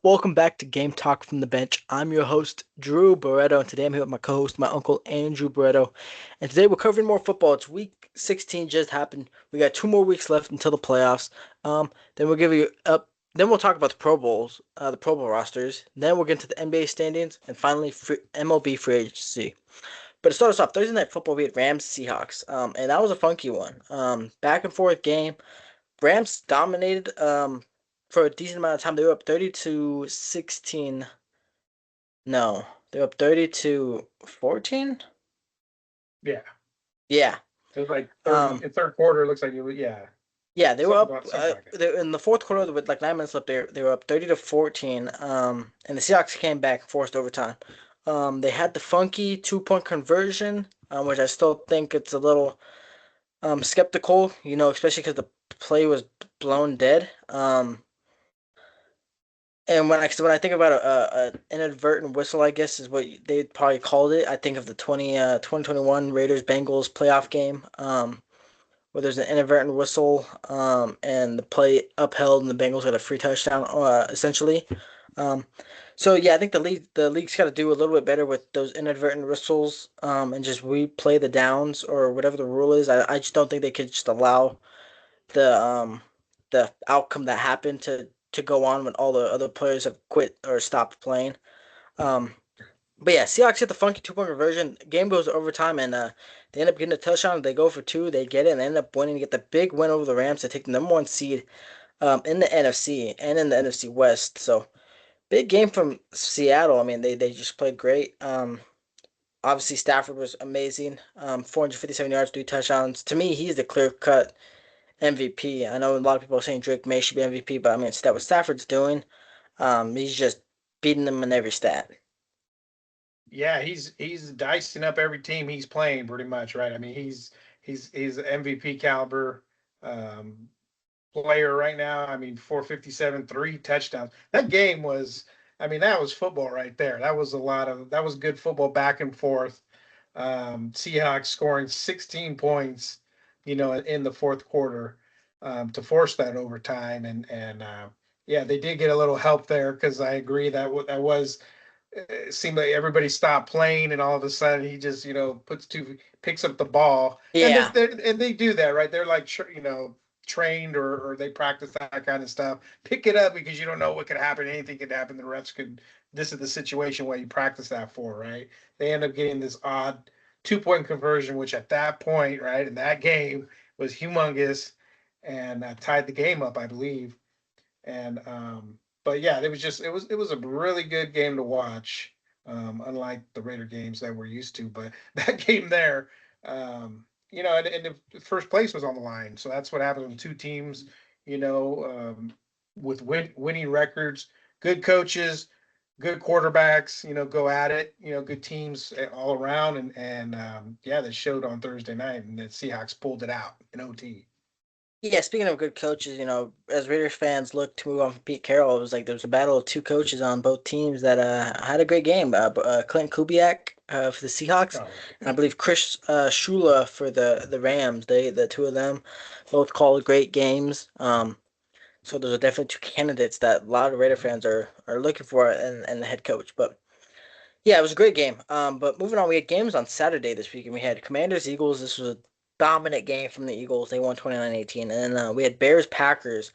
Welcome back to Game Talk from the Bench. I'm your host, Drew Barreto, and today I'm here with my co-host, my uncle Andrew Barreto. And today we're covering more football. It's week 16 just happened. We got 2 more weeks left until the playoffs. Then we'll give you up. Then we'll talk about the Pro Bowls, the Pro Bowl rosters. Then we'll get into the NBA standings, and finally MLB free agency. But to start us off, Thursday night football we had Rams Seahawks, and that was a funky one. Back and forth game. Rams dominated for a decent amount of time. They were up 30 to 16. No, they were up 30 to 14. Yeah, Yeah. it was like Um third quarter. It looks like it was, yeah, yeah, they were up something like that. in the fourth quarter with like 9 minutes left. They were up 30 to 14. And the Seahawks came back and forced overtime. They had the funky 2-point conversion, which I still think it's a little skeptical, especially because the play was blown dead. And when I think about a inadvertent whistle, I guess is what they probably called it. I think of the 2021 Raiders Bengals playoff game, where there's an inadvertent whistle, and the play upheld, and the Bengals got a free touchdown, essentially. Um, so yeah, I think the league's got to do a little bit better with those inadvertent whistles, and just replay the downs or whatever the rule is. I just don't think they could just allow the um the outcome that happened to go on when all the other players have quit or stopped playing. Um, but yeah, Seahawks get the funky 2-point conversion. Game goes to overtime, and they end up getting a touchdown. They go for two, they get it, and they end up winning to get the big win over the Rams to take the number one seed in the NFC and in the NFC West. So big game from Seattle. I mean, they just played great. Obviously Stafford was amazing. 457 yards, 3 touchdowns. To me, he's the clear cut MVP. I know a lot of people are saying Drake May should be MVP, but I mean, it's that what Stafford's doing. He's just beating them in every stat. Yeah, he's dicing up every team he's playing pretty much, right? I mean, he's MVP caliber um, player right now. I mean, 457, 3 touchdowns. That game was, I mean, that was football right there. That was good football back and forth. Seahawks scoring 16 points, in the fourth quarter to force that overtime, and yeah, they did get a little help there because I agree that was it seemed like everybody stopped playing, and all of a sudden he just picks up the ball, and Yeah, they do that, right? They're like trained, or they practice that kind of stuff. Pick it up because you don't know what could happen. Anything could happen. The refs could. This is the situation where you practice that for, right? They end up getting this odd 2-point conversion, which at that point, right, in that game was humongous, and tied the game up, I believe. And but yeah, it was a really good game to watch. Unlike the Raider games that we're used to, but that game there, and the first place was on the line. So that's what happens when two teams, you know, um, with winning records, good coaches, good quarterbacks, go at it. Good teams all around, and yeah, they showed on Thursday night, and the Seahawks pulled it out in OT. yeah. Speaking of good coaches, as Raiders fans look to move on from Pete Carroll, it was like there was a battle of two coaches on both teams that had a great game. Clint Kubiak for the Seahawks, Oh, and I believe Chris Shula for the Rams. The two of them both called great games. So those are definitely two candidates that a lot of Raider fans are looking for, and the head coach. But yeah, it was a great game. But moving on, we had games on Saturday this week, and we had Commanders Eagles. This was a dominant game from the Eagles. They won 29-18. And then we had Bears Packers.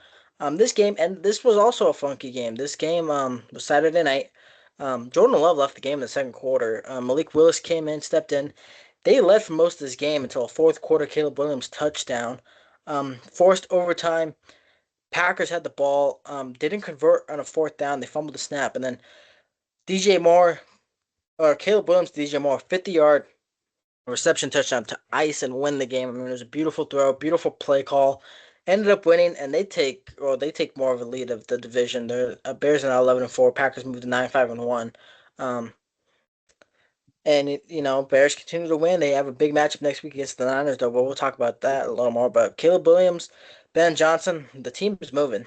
This game, and this was also a funky game. This game was Saturday night. Jordan Love left the game in the second quarter. Malik Willis came in, stepped in. They led for most of this game until a fourth quarter Caleb Williams touchdown. Forced overtime. Packers had the ball. Didn't convert on a fourth down. They fumbled the snap, and then DJ Moore or Caleb Williams, DJ Moore, 50-yard reception touchdown to ice and win the game. I mean, it was a beautiful throw, beautiful play call. Ended up winning, and they take more of a lead of the division. The Bears are now 11-4. Packers moved to 9-5-1. Um, and Bears continue to win. They have a big matchup next week against the Niners, though. But we'll talk about that a little more. But Caleb Williams, Ben Johnson, the team is moving.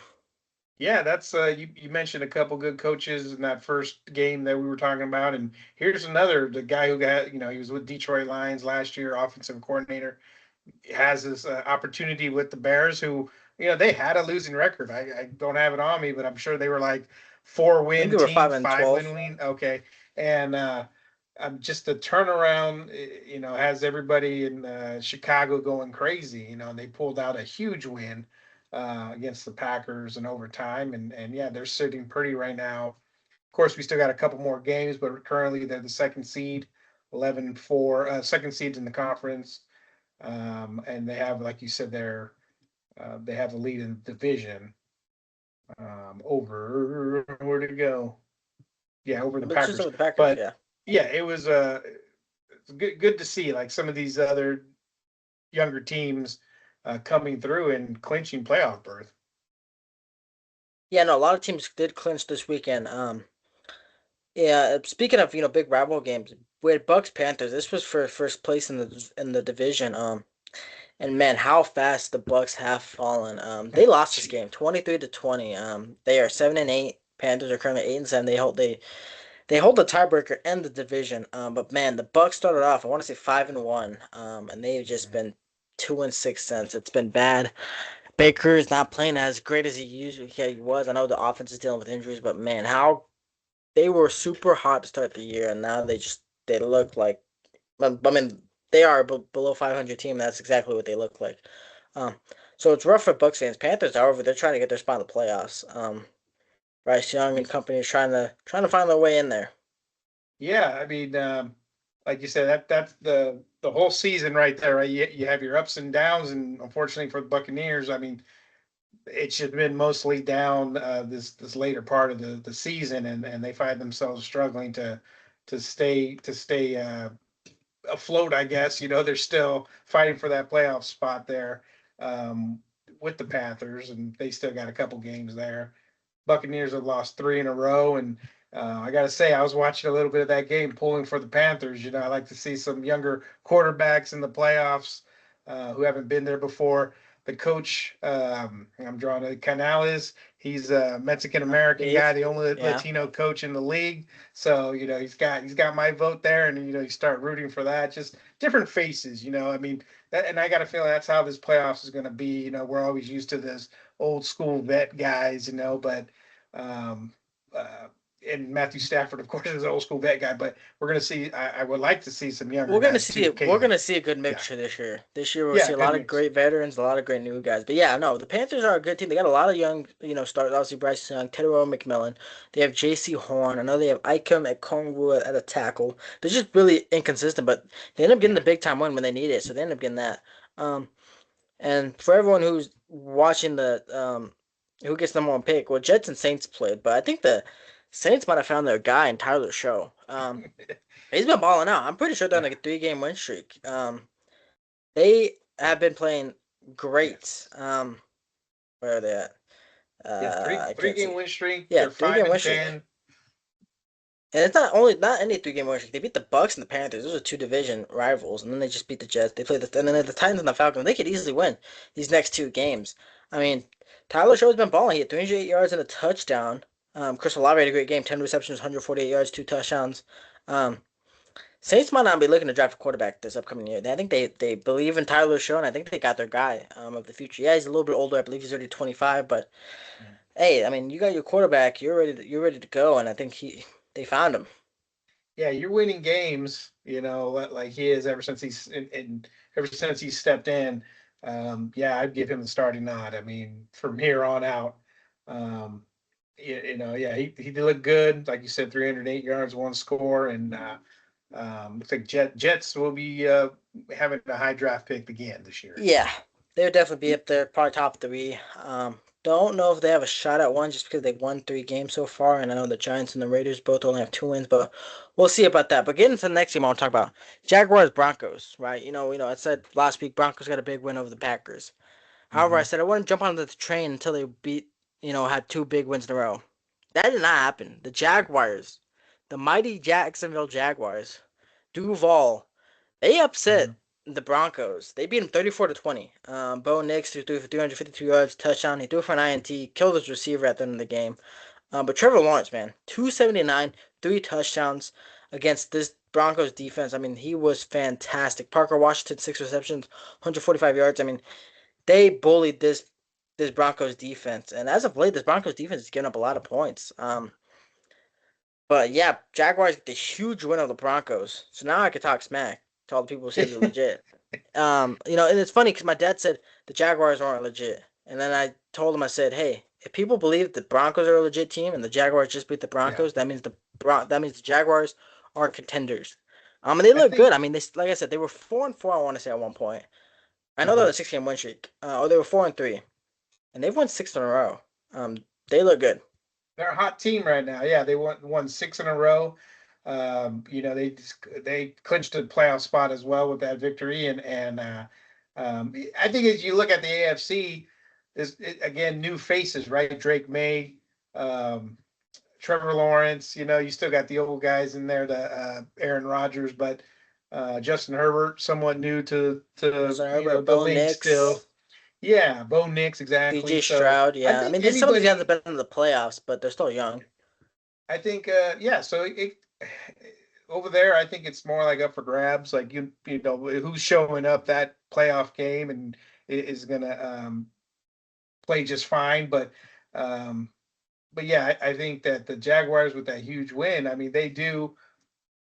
Yeah, that's you mentioned a couple good coaches in that first game that we were talking about, and here's another, the guy who got, he was with Detroit Lions last year, offensive coordinator, has this opportunity with the Bears, who they had a losing record. I don't have it on me, but I'm sure they were like four I think win they were team, 5-12. 5 win. Okay, and just the turnaround, has everybody in Chicago going crazy. They pulled out a huge win against the Packers in overtime, and yeah, they're sitting pretty right now. Of course, we still got a couple more games, but currently they're the second seed, 11-4, second seeds in the conference, and they have, like you said, they have the lead in the division over where did it go? Yeah, over the But it's just Packers. over the Packers, But yeah. yeah, it was good to see like some of these other younger teams coming through and clinching playoff berth. Yeah, no, a lot of teams did clinch this weekend. Yeah, speaking of, big rival games, with Bucks Panthers, this was for first place in the division. And man, how fast the Bucks have fallen. They lost this Gee. game 23-20. They are 7-8. Panthers are currently 8-7. They hold the tiebreaker and the division. But man, the Bucks started off, I want to say 5-1. And they've just been 2-6 since. It's been bad. Baker is not playing as great as he usually was. I know the offense is dealing with injuries, but man, how they were super hot to start the year, and now they look like. I mean, they are below 500 team. That's exactly what they look like. Um, so it's rough for Bucks fans. Panthers, however, they're trying to get their spot in the playoffs. Bryce Young and company is trying to find their way in there. Yeah, I mean, like you said, that's the whole season right there. Right? You have your ups and downs, and unfortunately for the Buccaneers, I mean, it's just been mostly down this later part of the season, and they find themselves struggling to stay afloat. I guess they're still fighting for that playoff spot there um, with the Panthers, and they still got a couple games there. Buccaneers have lost three in a row, and I got to say, I was watching a little bit of that game, pulling for the Panthers. I like to see some younger quarterbacks in the playoffs who haven't been there before. The coach, I'm drawing a Canales. He's a Mexican American guy, Dave, the only yeah. Latino coach in the league. So he's got my vote there, and you start rooting for that. Just different faces. I mean, and I got to feel that's how this playoffs is going to be. We're always used to this old school vet guys, but um, uh, and Matthew Stafford, of course, is an old school vet guy. But we're going to see. I would like to see some younger We're gonna guys see too, it. We're occasionally. gonna see a good Yeah, mixture this year. This year we'll see yeah, a good lot of mix. great veterans, a lot of great new guys. But yeah, no, the Panthers are a good team. They got a lot of young, stars. Obviously, Bryce Young, Tedero McMillan. They have J.C. Horn. I know they have Ikem at Kongwu at a tackle. They're just really inconsistent, but they end up getting Yeah, the big time win when they need it. So they end up getting that. And for everyone who's watching who gets the number one pick, well, Jets and Saints played, but I think the Saints might have found their guy in Tyler Show. He's been balling out. I'm pretty sure they're on yeah, like a 3 game win streak. They have been playing great. yes, Where are they at? yeah. Three I three can't game see. win streak. Yeah, They're three five game and win streak. ten. And it's not any 3 game win streak. They beat the Bucks and the Panthers. Those are two division rivals, and then they just beat the Jets. They play and then the Titans and the Falcons. They could easily win these next 2 games. I mean, Tyler Show's been balling. He had 308 yards and a touchdown. Chris Olave had a great game. 10 receptions, 148 yards, 2 touchdowns. Um, Saints might not be looking to draft a quarterback this upcoming year. I think they believe in Tyler Show, and I think they got their guy of the future. Yeah, he's a little bit older. I believe he's already 25, but hey, I mean, you got your quarterback. You're ready to go, and I think they found him. Yeah, you're winning games. Like he is ever since ever since he stepped in. Yeah, I'd give him the starting nod. I mean, from here on out. Um, yeah, he did look good. Like you said, 308 yards, one score, and looks like Jets will be having a high draft pick again this year. Yeah, they would definitely be up there, probably top three. Don't know if they have a shot at one just because they've won 3 games so far, and I know the Giants and the Raiders both only have 2 wins, but we'll see about that. But getting to the next game, I want to talk about Jaguars Broncos, right? I said last week Broncos got a big win over the Packers. However, I Mm-hmm. said I wouldn't jump onto the train until they had 2 big wins in a row. That did not happen. The Jaguars, the mighty Jacksonville Jaguars, Duval, they Mm-hmm. upset the Broncos. They beat them 34-20. Bo Nix threw for 352 yards, touchdown. He threw for an INT, killed his receiver at the end of the game. But Trevor Lawrence, man, 279, 3 touchdowns against this Broncos defense. I mean, he was fantastic. Parker Washington, 6 receptions, 145 yards. I mean, they bullied this this Broncos defense, and as of late, this Broncos defense is giving up a lot of points. But yeah, Jaguars get the huge win of the Broncos, so now I could talk smack to all the people who say they're legit. And it's funny because my dad said the Jaguars aren't legit, and then I told him, I said, hey, if people believe the Broncos are a legit team and the Jaguars just beat the Yeah, Broncos, that means the Jaguars are contenders. And they I look good. think I mean, like I said, they were 4-4. I want to say at one point. I know they're mhm. a 6 game win streak, or they were 4-3, and they've won six in a row. They look good. They're a hot team right now. Yeah, they won six in a row. They clinched a playoff spot as well with that victory, and I think as you look at the AFC, again new faces, right? Drake May, um, Trevor Lawrence. You still got the old guys in there, the Aaron Rodgers, but Justin Herbert, somewhat new to Justin Herbert, the Bo league still. Nix, Yeah, Bo Nix exactly. CJ So Stroud. I Yeah, I think mean, some of these guys have anybody been in the playoffs, but they're still young. I think, yeah. So over there, I think it's more like up for grabs. Like who's showing up that playoff game and is gonna play just fine. Um, but yeah, I think that the Jaguars with that huge win, I mean, they do.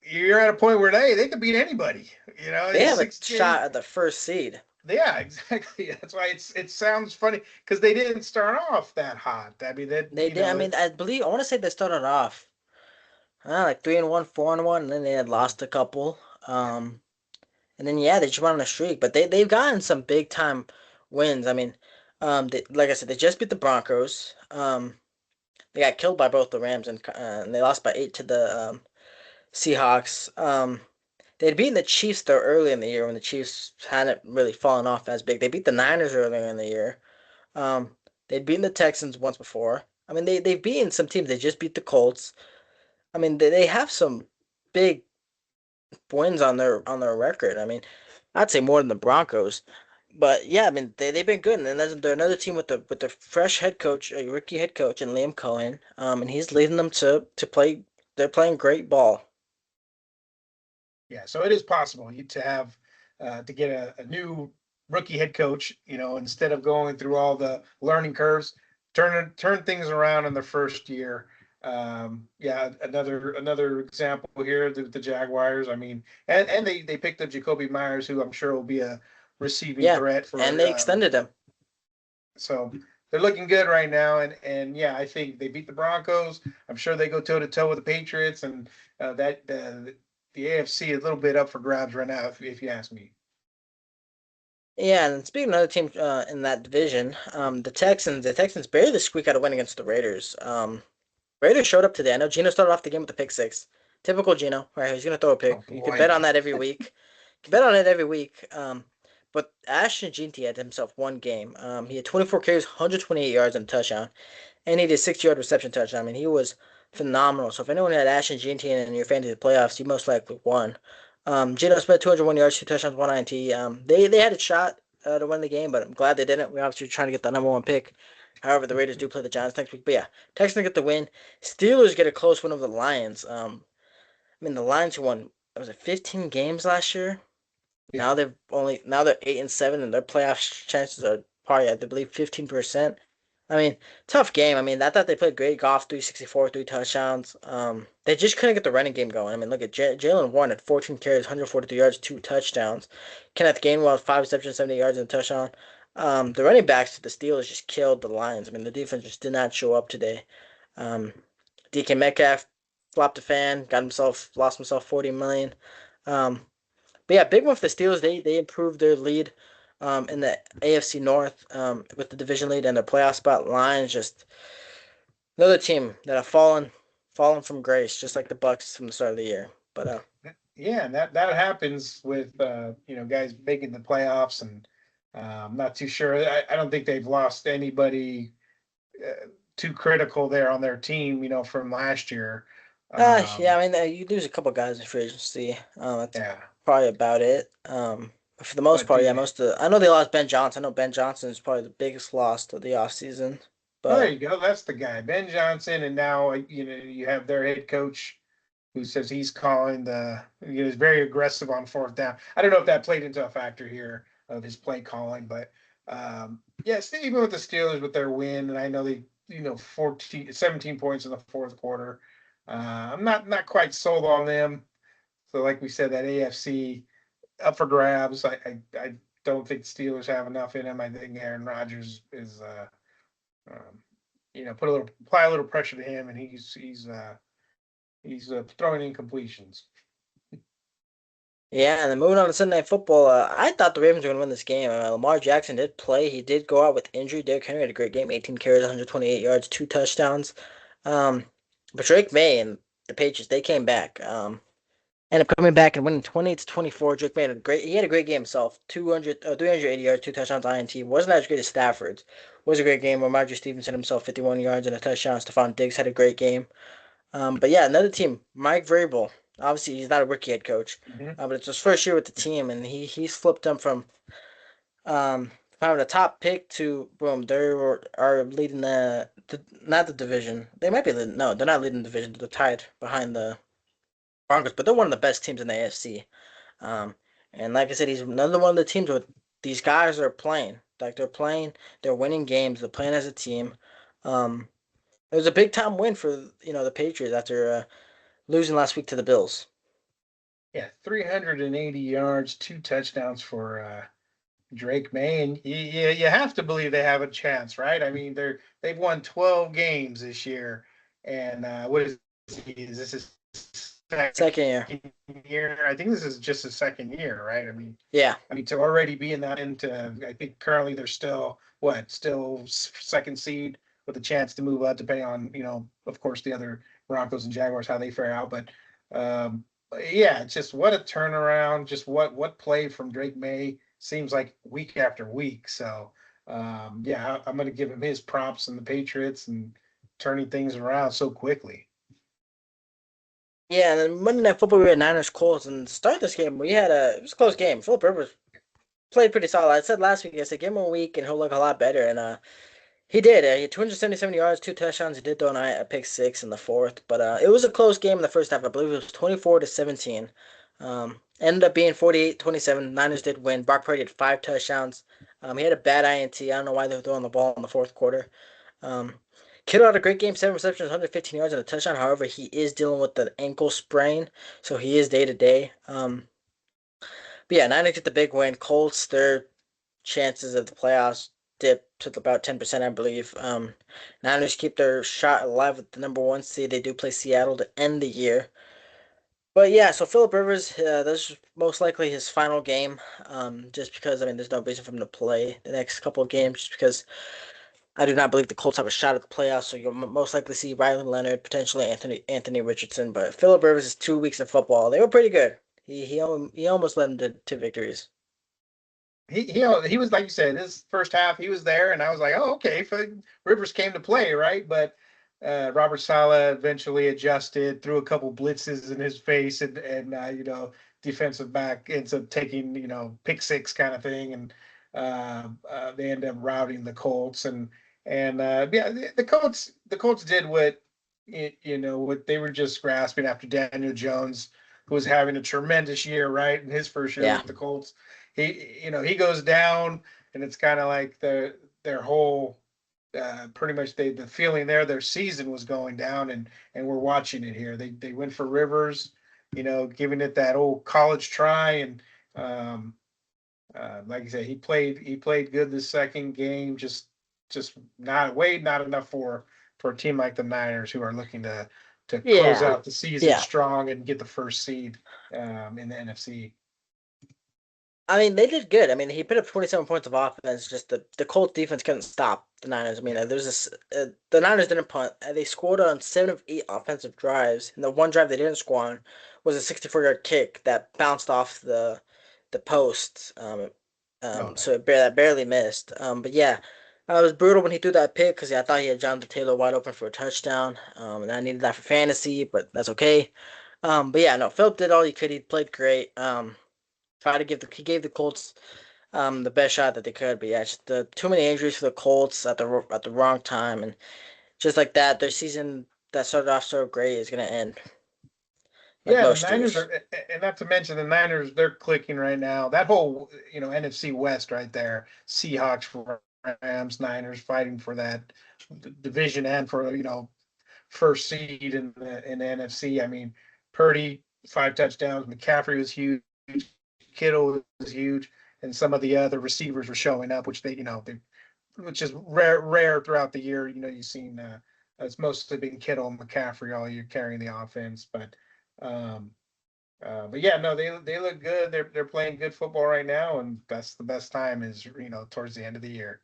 You're at a point where they could beat anybody. They It's have a 6 games. shot at the first seed. Yeah, exactly. That's why it sounds funny because they didn't start off that hot. I mean, that They did. I mean, I want to say they started off like 3-1, 4-1, and then they had lost a couple. Um, and then yeah, they just went on a streak. But they've gotten some big time wins. I mean, like I said, they just beat the Broncos. They got killed by both the Rams and they lost by 8 to the Seahawks. They'd beaten the Chiefs though early in the year when the Chiefs hadn't really fallen off as big. They beat the Niners earlier in the year. Um, they'd beaten the Texans once before. I mean, they've beaten some teams. They just beat the Colts. I mean, they have some big wins on their record. I mean, I'd say more than the Broncos. But yeah, I mean they've been good, and then they're another team with the fresh head coach, a rookie head coach, and Liam Cohen. And he's leading them to play. They're playing great ball. Yeah, so it is possible to have to get a new rookie head coach. Instead of going through all the learning curves, turn things around in the first year. Yeah, another example here, the Jaguars. I mean, and they picked up Jacoby Myers, who I'm sure will be a receiving Yeah, threat and for. they extended him. So they're looking good right now, and yeah, I think they beat the Broncos. I'm sure they go toe to toe with the Patriots, and that the AFC is a little bit up for grabs right now, if you ask me. Yeah, and speaking of another team in that division, the Texans barely squeak out a win against the Raiders. Raiders showed up today. I know Gino started off the game with a pick six. Typical Gino, right? He's gonna throw a Oh pick. You could bet boy. on that every week. You could bet on it every week. But Ashton Jeanty had himself one game. He had 24 carries, 128 yards, and a touchdown. And he did a 60-yard reception touchdown. I mean, he was phenomenal. So if anyone had Ashton Jeanty in your fantasy playoffs, you most likely won. Geno Smith, 201 yards, two touchdowns, one INT. They had a shot to win the game, but I'm glad they didn't. We obviously were trying to get the number one pick. However, the Raiders do play the Giants next week. But yeah, Texans get the win. Steelers get a close win over the Lions. I mean, the Lions who won, was it 15 games last year? Yeah. Now they're 8-7 and their playoff chances are probably I believe 15%. I mean, tough game. I mean, I thought they played great. Golf 364, three touchdowns. They just couldn't get the running game going. I mean, look at Jalen Warren at 14 carries, 143 yards, two touchdowns. Kenneth Gainwell 5 receptions, 70 yards and a touchdown. The running backs to the Steelers just killed the Lions. I mean, the defense just did not show up today. Um, DK Metcalf flopped a fan, lost himself 40 million. Um, but yeah, big one for the Steelers. They improved their lead in the AFC North with the division lead and the playoff spot. Lions just another team that have fallen from grace, just like the Bucks from the start of the year. But Yeah, and that happens with guys making the playoffs, and I'm not too sure. I don't think they've lost anybody too critical there on their team, from last year. yeah, Um, I mean you lose a couple guys in free agency. That's yeah, probably about it. But for the most but part, yeah, the most of I know they lost Ben Johnson. I know Ben Johnson is probably the biggest loss of the offseason. Oh, there But you go. That's the guy, Ben Johnson, and now you have their head coach who says he's calling is very aggressive on fourth down. I don't know if that played into a factor here of his play calling, but Yes, even with the Steelers with their win, and I know they, 14, 17 points in the fourth quarter. I'm not quite sold on them. So, like we said, that AFC up for grabs. I don't think the Steelers have enough in them. I think Aaron Rodgers is, um, apply a little pressure to him, and he's throwing incompletions. Yeah, and then moving on to Sunday Night Football, I thought the Ravens were going to win this game. Lamar Jackson did play. He did go out with injury. Derrick Henry had a great game, 18 carries, 128 yards, two touchdowns. Um, but Drake May and the Patriots, they came back. Ended up coming back and winning 20-24. Drake May had a great game himself. 380 yards, two touchdowns, INT. Wasn't as great as Stafford's. Was a great game. Ramondre Stevenson himself, 51 yards and a touchdown. Stephon Diggs had a great game. But yeah, another team, Mike Vrabel. Obviously, he's not a rookie head coach, Mm-hmm. but it's his first year with the team, and he's flipped them from having a top pick to boom. Are leading the not the division. They might be leading. No, they're not leading the division. They're tied behind the Broncos, but they're one of the best teams in the AFC. Um, and like I said, he's another one of the teams where these guys are playing. Like they're playing, they're winning games. They're playing as a team. Um, it was a big time win for the Patriots after losing last week to the Bills. Yeah, 380 yards, two touchdowns for Drake May, and you have to believe they have a chance, right? I mean, they've won 12 games this year, and what is this his second Second year. year? I think this is just his second year, right? Yeah. I mean to already be in that into, I think currently they're still second seed with a chance to move up, depending on of course the other Broncos and Jaguars how they fare out, but um, yeah, just what a turnaround, just what play from Drake May seems like week after week. So yeah, I'm going to give him his props and the Patriots and turning things around so quickly. Yeah, and then Monday Night Football, we had Niners Colts, and to start this game, it was a close game. Philip Rivers played pretty solid. I said last week, I said give him a week and he'll look a lot better, and he did. He had 277 yards, two touchdowns. He did throw a pick six in the fourth, but it was a close game in the first half. I believe it was 24-17. Ended up being 48-27. Niners did win. Brock Purdy had five touchdowns. He had a bad INT. I don't know why they were throwing the ball in the fourth quarter. Um, Kittle had a great game, seven receptions, 115 yards and a touchdown. However, he is dealing with the ankle sprain, so he is day to day. But yeah, Niners get the big win. Colts, their chances of the playoffs dip to about 10%, I believe. Niners keep their shot alive with the number one seed. They do play Seattle to end the year. But yeah, so Philip Rivers, this is most likely his final game. Just because there's no reason for him to play the next couple of games, just because I do not believe the Colts have a shot at the playoffs. So you'll most likely see Riley Leonard, potentially Anthony Richardson. But Philip Rivers is 2 weeks of football. They were pretty good. He almost led them to two victories. He was, like you said, his first half he was there, and I was like, oh, okay, Rivers came to play, right? But Robert Saleh eventually adjusted, threw a couple blitzes in his face, and defensive back ends up taking pick six kind of thing, and they end up routing the Colts, and yeah, the Colts did what they were just grasping after Daniel Jones, who was having a tremendous year, right, in his first year Yeah. with the Colts. He goes down, and it's kind of like their whole pretty much the feeling there their season was going down, and we're watching it here. They went for Rivers, giving it that old college try, and um, like I said, he played good the second game, just not enough for a team like the Niners, who are looking to close Yeah. out the season Yeah. strong and get the first seed in the NFC. They did good. He put up 27 points of offense. Just the Colts defense couldn't stop the Niners. Yeah. There's this. The Niners didn't punt. They scored on seven of eight offensive drives, and the one drive they didn't score on was a 64-yard kick that bounced off the post. No, So that barely missed. But yeah, it was brutal when he threw that pick because I thought he had Jonathan Taylor wide open for a touchdown. And I needed that for fantasy, but that's okay. But yeah, no, Philip did all he could. He played great. Try to he gave the Colts the best shot that they could. But yeah, just the too many injuries for the Colts at the wrong time, and just like that, their season that started off so great is gonna end like Yeah, the most Niners years. are, and not to mention the Niners, they're clicking right now. That whole NFC West right there, Seahawks, Rams, Niners fighting for that division and for first seed in the NFC. I mean, Purdy 5 touchdowns, McCaffrey was huge, Kittle was huge, and some of the other receivers were showing up, which which is rare throughout the year. You've seen it's mostly been Kittle and McCaffrey all year carrying the offense, um, but yeah, no, they look good. They're playing good football right now, and that's the best time is towards the end of the year.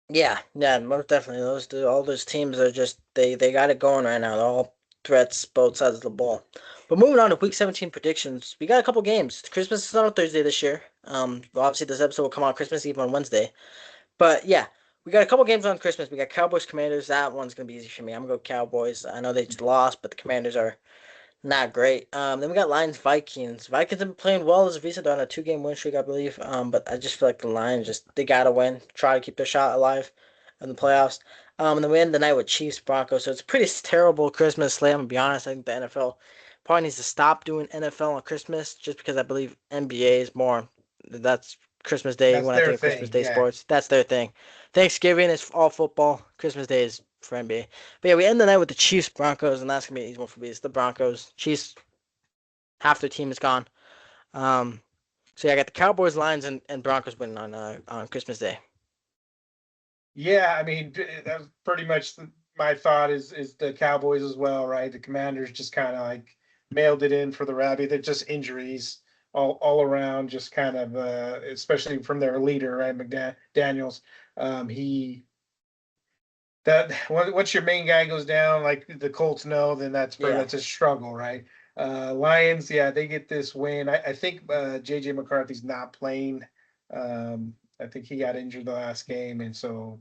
Yeah, yeah, most definitely. All those teams are just they got it going right now. They're all threats, both sides of the ball. But moving on to Week 17 predictions, we got a couple games. Christmas is on a Thursday this year. Obviously this episode will come out Christmas Eve on Wednesday. But yeah, we got a couple games on Christmas. We got Cowboys Commanders. That one's gonna be easy for me. I'm gonna go Cowboys. I know they just lost, but the Commanders are not great. Then we got Lions Vikings. Vikings have been playing well as of recent. They're on a 2 game win streak, I believe. But I just feel like the Lions just they gotta win, try to keep their shot alive in the playoffs. And then we end the night with Chiefs Broncos. So it's a pretty terrible Christmas slate. I'm gonna be honest. I think the NFL probably needs to stop doing NFL on Christmas just because I believe NBA is more. That's Christmas Day That's when I their think of Christmas thing. Day Yeah. sports. That's their thing. Thanksgiving is all football. Christmas Day is for NBA. But yeah, we end the night with the Chiefs Broncos, and that's gonna be an easy one for me. It's the Broncos. Chiefs, half their team is gone. Um, so yeah, I got the Cowboys, Lions, and Broncos winning on Christmas Day. Yeah, I mean that was pretty much my thought is the Cowboys as well, right? The Commanders just kind of like mailed it in for the Rabbit. They're just injuries all around, just kind of especially from their leader, right, McDaniel's. He that once your main guy goes down, like the Colts know, then Yeah, that's a struggle, right? Lions, yeah, they get this win. I think JJ McCarthy's not playing. I think he got injured the last game, and so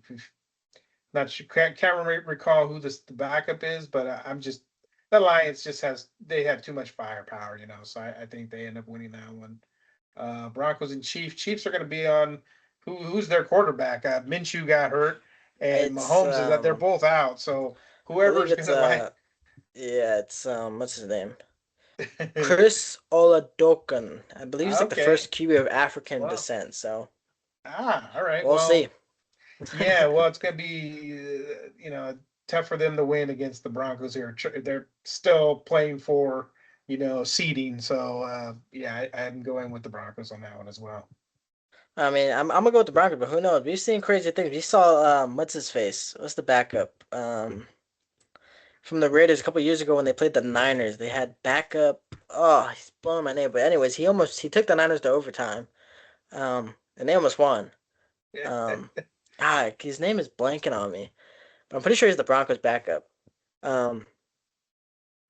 not sure, can't recall who the backup is, but I'm just the Lions just they have too much firepower, So I think they end up winning that one. Broncos and Chiefs. Chiefs are going to be on who's their quarterback? Minshew got hurt, and it's Mahomes is that they're both out. So I believe whoever's going it's to like, yeah, it's what's his name? Chris Oladokun. I believe he's like the okay, first QB of African well, descent. So all right, we'll see. well, yeah, well, it's going to be tough for them to win against the Broncos here. They're still playing for seeding, so yeah, I'm going with the Broncos on that one as well. I mean, I'm gonna go with the Broncos, but who knows? We've seen crazy things. We saw what's his face? What's the backup? From the Raiders a couple years ago when they played the Niners. They had backup. Oh, he's blowing my name. But anyways, he took the Niners to overtime. And they almost won. Um, his name is blanking on me, but I'm pretty sure he's the Broncos backup. Um,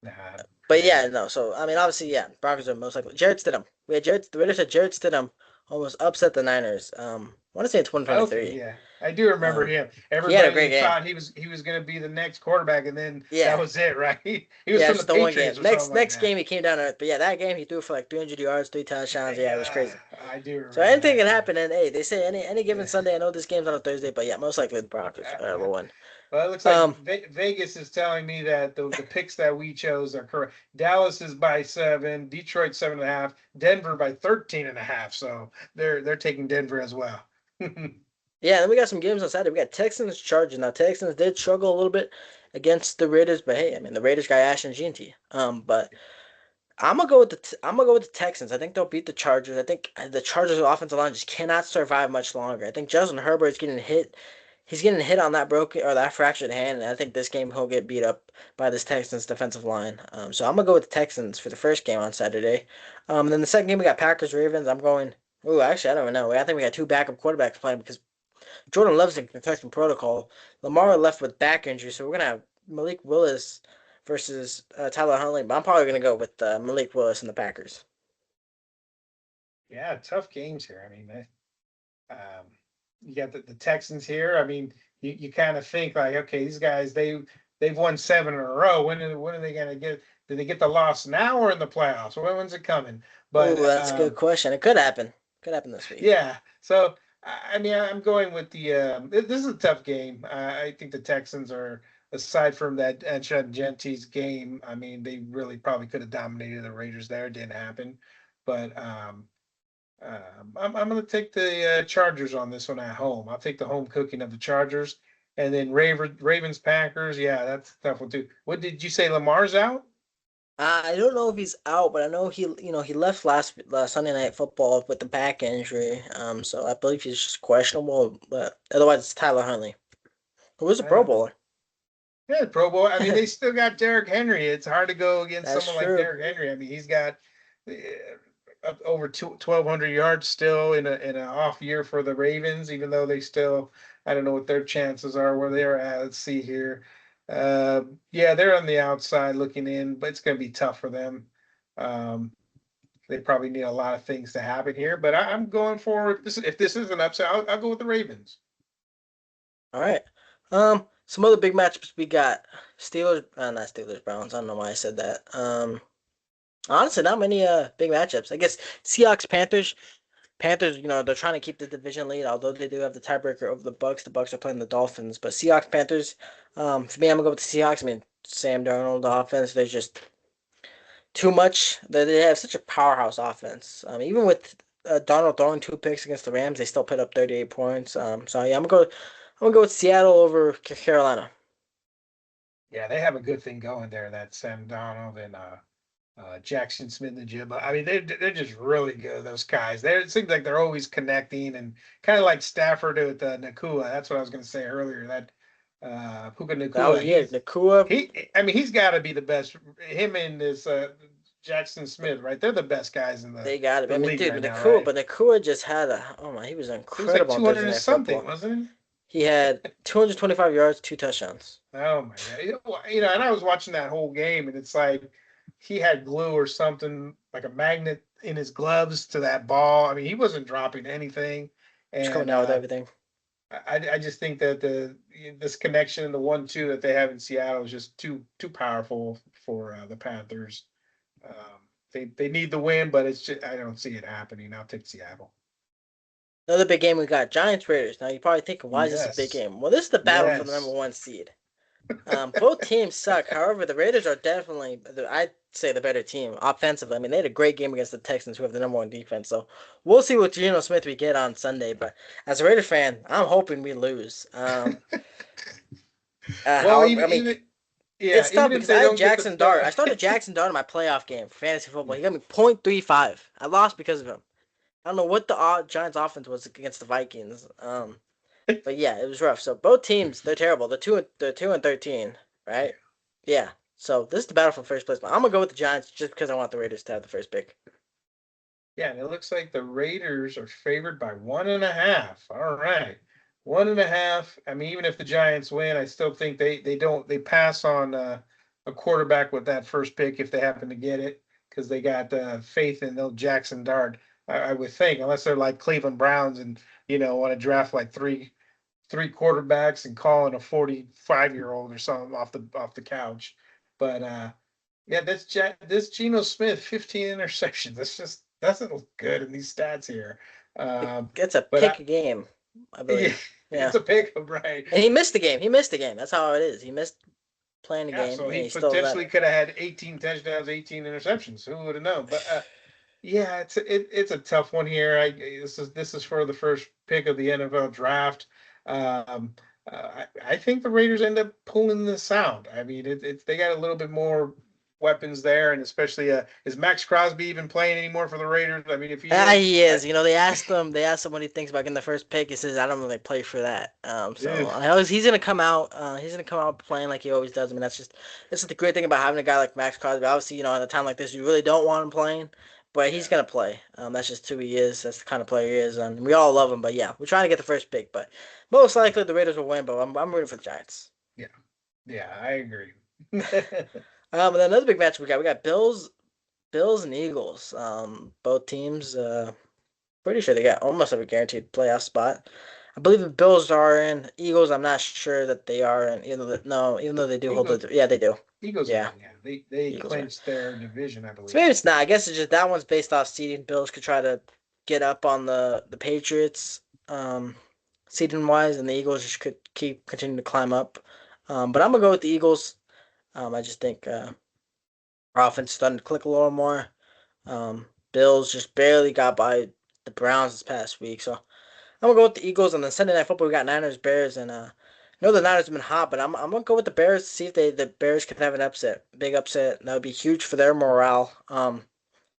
Nah, but yeah. yeah, no. So I mean, obviously, yeah, Broncos are most likely. Jarrett Stidham. We had Jarrett. The Raiders had Jarrett Stidham almost upset the Niners. I want to say in Okay, 2023. yeah, I do remember him. He had a great Everybody game. thought he was going to be the next quarterback, and then that Yeah, was it, right? He was yeah, from the just the one game. Patriots or something like Next that. game he came down to earth. But yeah, that game he threw for like 300 yards, 3 touchdowns. Yeah, it was Yeah, crazy. I do So remember anything that. can happen. And hey, they say any given Yeah. Sunday. I know this game's on a Thursday, but yeah, most likely the Broncos will win. Well, it looks like Um, Vegas is telling me that the picks that we chose are correct. Dallas is by 7, Detroit 7.5, Denver by 13.5. So they're taking Denver as well. yeah, then we got some games on Saturday. We got Texans Chargers. Now Texans did struggle a little bit against the Raiders, but hey, I mean the Raiders got Ashton Jeanty. But I'm gonna go with the Texans. I think they'll beat the Chargers. I think the Chargers' offensive line just cannot survive much longer. I think Justin Herbert's getting hit. He's getting hit on that broken or that fractured hand, and I think this game he'll get beat up by this Texans defensive line. So I'm gonna go with the Texans for the first game on Saturday. And then the second game we got Packers Ravens. I'm going. Ooh, actually, I don't even know. I think we got two backup quarterbacks playing because Jordan Love's in concussion protocol. Lamar left with back injury, so we're gonna have Malik Willis versus Tyler Huntley. But I'm probably gonna go with Malik Willis and the Packers. Yeah, tough games here. I mean, um, you got the Texans here. I mean, you kind of think like, okay, these guys they've won 7 in a row. When are they gonna get? Did they get the loss now or in the playoffs? When's it coming? Ooh, But that's a good question. It could happen. Could happen this week. yeah, so I mean, I'm going with the. This is a tough game. I think the Texans are aside from that Gentry's game. I mean, they really probably could have dominated the Raiders there. It didn't happen, but I'm going to take the Chargers on this one at home. I'll take the home cooking of the Chargers, and then Ravens Packers. Yeah, that's a tough one too. What did you say? Lamar's out? I don't know if he's out, but I know he left last Sunday Night Football with the back injury. So I believe he's just questionable. But otherwise, it's Tyler Huntley, who was a Pro Uh, Bowler. yeah, Pro Bowl. I mean, they still got Derrick Henry. It's hard to go against That's someone like true. Derrick Henry. I mean, he's got up over 1,200 yards still in an off year for the Ravens, even though they still, I don't know what their chances are where they're at. Let's see here. Uh, yeah, they're on the outside looking in, but it's going to be tough for them. Um, they probably need a lot of things to happen here, but I'm going for if this is an upset, I'll go with the Ravens. All right. Some other big matchups we got. Steelers, not Steelers, Browns. I don't know why I said that. Honestly, not many big matchups. I guess Seahawks, Panthers. Panthers, they're trying to keep the division lead, although they do have the tiebreaker over the Bucks. The Bucks are playing the Dolphins, but Seahawks, Panthers. For me, I'm gonna go with the Seahawks. I mean, Sam Darnold, the offense, there's just too much. They have such a powerhouse offense. Even with Darnold throwing 2 picks against the Rams, they still put up 38 points. So yeah, I'm gonna go with Seattle over Carolina. Yeah, they have a good thing going there. That Sam Donald and Jackson Smith and Jibba. I mean, they're just really good. Those guys. It seems like they're always connecting and kind of like Stafford with Nakua. That's what I was going to say earlier. That Puka That was Nakua. yeah, Nakua. I mean, he's got to be the best. Him and this Jackson Smith, right? They're the best guys in They got it. the I mean, league dude, right now, Nakua, right? but Nakua just had oh my, he was It was like incredible on 200 Thursday and Night something, Football. wasn't He had 225 yards, 2 touchdowns. it? Oh my god! And I was watching that whole game, and it's like he had glue or something, like a magnet in his gloves to that ball. I mean, he wasn't dropping anything, Just coming and down with everything. I just think that this connection, the 1-2 that they have in Seattle, is just too powerful for the Panthers. They need the win, but it's just, I don't see it happening. I'll take Seattle. Another big game we got Giants Raiders. Now you're probably thinking, why is this a big Yes, game? Well, this is the battle for the number yes. one seed. Both teams suck. However, the Raiders are definitely, I'd say, the better team offensively. I mean, they had a great game against the Texans, who have the number one defense. So we'll see what Geno Smith we get on Sunday. But as a Raiders fan, I'm hoping we lose. Well, However, I mean, yeah, it's tough even if because they I had don't get Jackson Dart. I started the Jackson Dart in my playoff game for fantasy football. yeah. He got me .35. I lost because of him. I don't know what the Giants offense was against the Vikings. But yeah, it was rough. So both teams, they're terrible. They're 2-13, Yeah. right? Yeah. So this is the battle for first place. But I'm gonna go with the Giants just because I want the Raiders to have the first pick. Yeah, and it looks like the Raiders are favored by 1.5. All right. 1.5. I mean, even if the Giants win, I still think they pass on a quarterback with that first pick if they happen to get it, because they got faith in they'll Jackson Dart. I would think, unless they're like Cleveland Browns and want to draft like three quarterbacks and call in a 45-year-old or something off the couch. But yeah, this Geno Smith, 15 interceptions. That's just doesn't look good in these stats here. Um, It's a but pick a game, I yeah, believe. Yeah. it's a pickup, right? And he missed the game. He missed the game. That's how it is. He missed playing the Yeah, game, so and he he still let potentially it. could have had 18 touchdowns, 18 interceptions. Who would have known? But yeah, it's a tough one here. This is for the first pick of the NFL draft. Um, I think the Raiders end up pulling this out. I mean, they got a little bit more weapons there, and especially is Max Crosby even playing anymore for the Raiders? I mean, if he is, He is. They asked him what he thinks about getting the first pick. He says, "I don't really play for that." So ugh, I know he's gonna come out. He's gonna come out playing like he always does. I mean, that's just the great thing about having a guy like Max Crosby. Obviously, at a time like this, you really don't want him playing, but he's yeah, gonna play. That's just who he is. That's the kind of player he is, and we all love him. But yeah, we're trying to get the first pick, but most likely the Raiders will win. But I'm rooting for the Giants. yeah, yeah. I agree. And then another big match we got Bills and Eagles. Both teams. Pretty sure they got almost have a guaranteed playoff spot. I believe the Bills are in. Eagles, I'm not sure that they are in. Even though they do hold Eagles, the. Yeah, they do. Eagles are Yeah, in. Yeah, they Eagles are. clinched their division, I So maybe believe. it's not. I guess it's just that one's based off seeding. Bills could try to get up on the Patriots, seeding wise, and the Eagles just could keep continuing to climb up. But I'm gonna go with the Eagles. I just think our offense is starting to click a little more. Bills just barely got by the Browns this past week. So I'm gonna go with the Eagles. And then Sunday Night Football, we got Niners Bears, and I know the Niners have been hot, but I'm gonna go with the Bears to see if the Bears can have an upset, big upset. That would be huge for their morale.